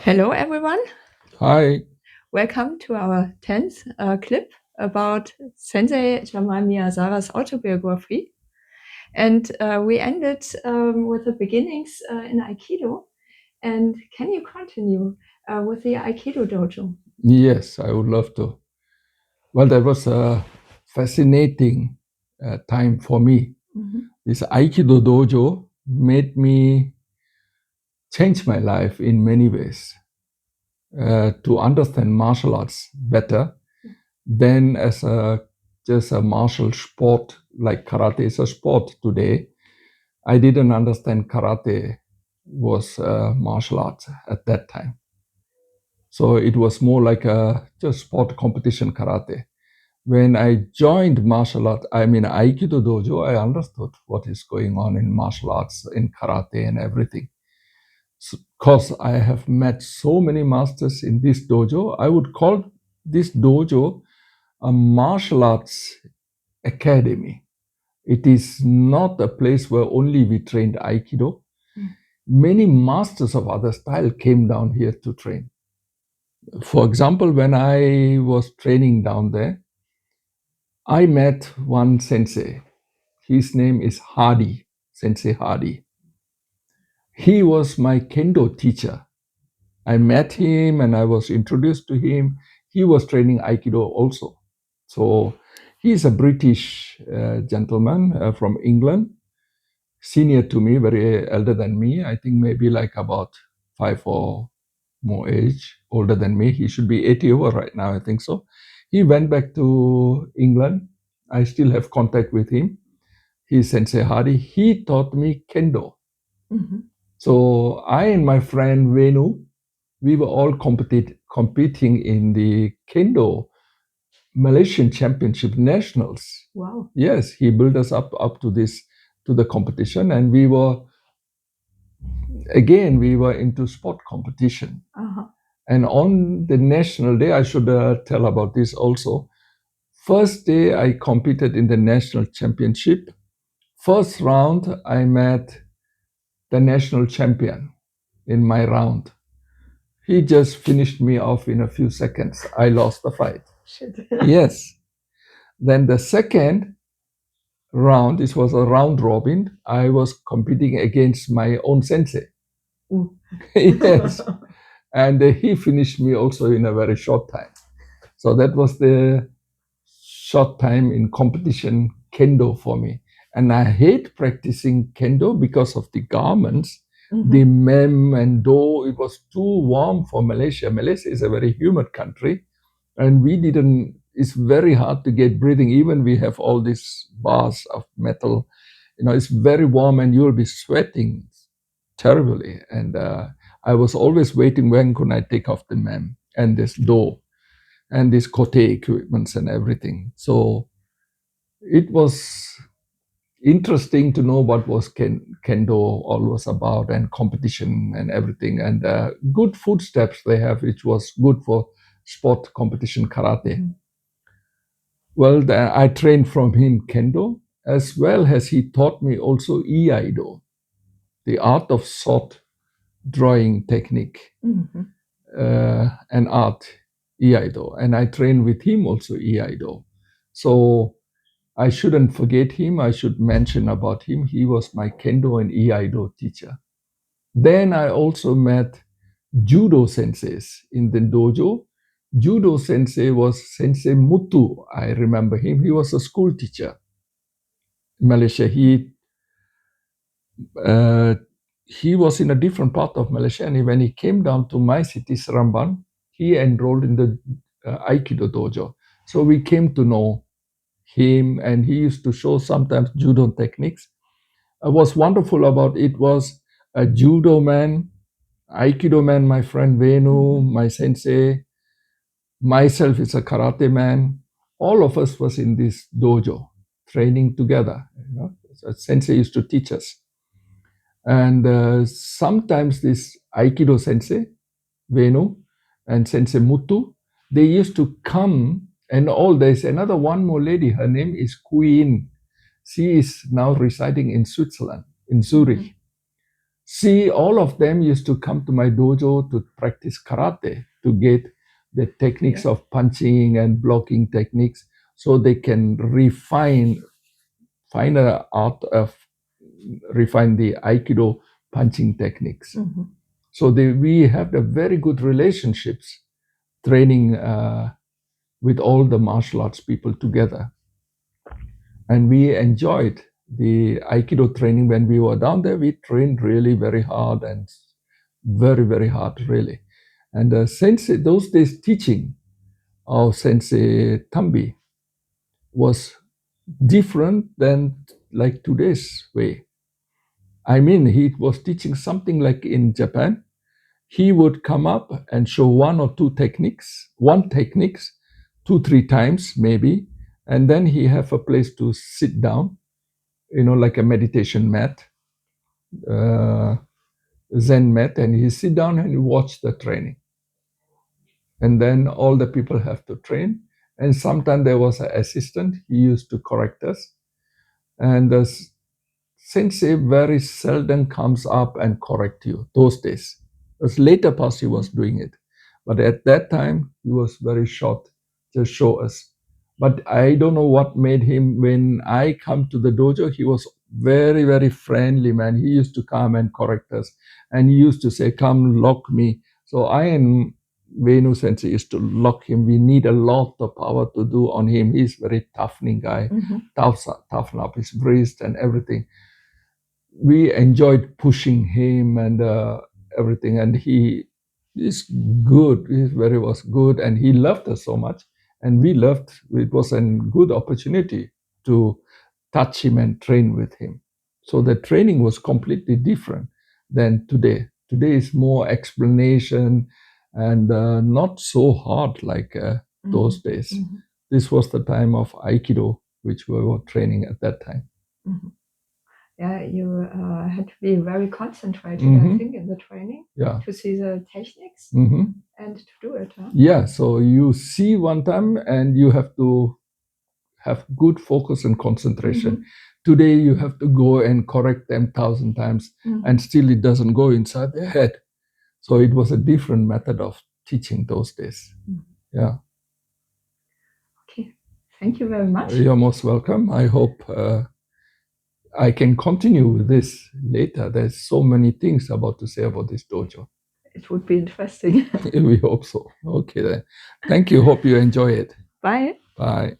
Hello, everyone. Hi. Welcome to our 10th clip about Sensei Jamal Measaras' autobiography. And we ended with the beginnings in Aikido. And can you continue with the Aikido dojo? Yes, I would love to. Well, that was a fascinating time for me. This Aikido dojo made me change my life in many ways to understand martial arts better than as just a martial sport like karate is a sport today. I didn't understand karate was martial arts at that time. So it was more like a just sport competition karate. When I joined martial art, Aikido dojo, I understood what is going on in martial arts, in karate and everything. Because I have met so many masters in this dojo, I would call this dojo a martial arts academy. It is not a place where only we trained Aikido. Many masters of other style came down here to train. For example, when I was training down there, I met one sensei. His name is Hardy, Sensei Hardy. He was my kendo teacher. I met him and I was introduced to him. He was training Aikido also. So he's a British gentleman from England, senior to me, very elder than me. I think maybe like about 5 or more age, older than me. He should be 80 over right now, I think so. He went back to England. I still have contact with him. He's Sensei Hardy. He taught me kendo. So I and my friend Venu, we were all competing in the kendo Malaysian Championship Nationals. Wow. Yes, he built us up to the competition, and we were into sport competition. And on the national day, I should tell about this also. First day, I competed in the national championship. First round, I met the national champion in my round. He just finished me off in a few seconds. I lost the fight. Shit. Yes. Then the second round, this was a round robin. I was competing against my own sensei. Yes. And he finished me also in a very short time. So that was the short time in competition kendo for me. And I hate practicing kendo because of the garments, the mem and do. It was too warm for Malaysia. Malaysia is a very humid country, and it's very hard to get breathing. Even we have all these bars of metal, it's very warm and you'll be sweating terribly. And I was always waiting, when could I take off the mem and this do and these kote equipments and everything. So it was interesting to know what was kendo always about, and competition and everything, and good footsteps they have, which was good for sport competition karate. Well, I trained from him kendo, as well as he taught me also iaido, the art of sword drawing technique, and art, iaido. And I trained with him also iaido. So I shouldn't forget him. I should mention about him. He was my kendo and iaido teacher. Then I also met judo senseis in the dojo. Judo sensei was Sensei Mutu. I remember him. He was a school teacher in Malaysia. He was in a different part of Malaysia, and when he came down to my city, Seremban, he enrolled in the Aikido dojo. So we came to know him, and he used to show sometimes judo techniques. What's wonderful about it was a judo man, Aikido man, my friend Venu, my sensei, myself is a karate man. All of us was in this dojo training together. So sensei used to teach us. And sometimes this Aikido sensei, Venu, and Sensei Mutu, they used to come, and there's another one more lady. Her name is Queen. She is now residing in Switzerland, in Zurich. see, all of them used to come to my dojo to practice karate, to get the techniques of punching and blocking techniques, so they can refine the art of refine the Aikido punching techniques. So we have a very good relationships, training with all the martial arts people together. And we enjoyed the Aikido training when we were down there. We trained really very hard and very, very hard, really. And Sensei, those days teaching of Sensei Tambi was different than like today's way. I mean, he was teaching something like in Japan. He would come up and show one or two techniques, 2, 3 times maybe, and then he have a place to sit down, like a meditation mat, Zen mat, and he sit down and he watch the training. And then all the people have to train. And sometimes there was an assistant, he used to correct us. And the sensei very seldom comes up and correct you those days. It was later past he was doing it. But at that time, he was very short, just show us. But I don't know what made him, when I come to the dojo, he was very, very friendly, man. He used to come and correct us. And he used to say, come lock me. So I and Venu Sensei used to lock him. We need a lot of power to do on him. He's very toughening guy, toughen up his wrist and everything. We enjoyed pushing him and everything, and he is good. Was good, and he loved us so much, and we loved. It was a good opportunity to touch him and train with him. So the training was completely different than today. Today is more explanation and not so hard like those days. This was the time of Aikido, which we were training at that time. Yeah, you had to be very concentrated, I think, in the training to see the techniques and to do it. Huh? Yeah, so you see one time and you have to have good focus and concentration. Today you have to go and correct them 1,000 times and still it doesn't go inside their head. So it was a different method of teaching those days. Yeah. Okay, thank you very much. You're most welcome. I hope I can continue with this later. There's so many things about to say about this dojo. It would be interesting. We hope so. Okay then. Thank you. Hope you enjoy it. Bye. Bye.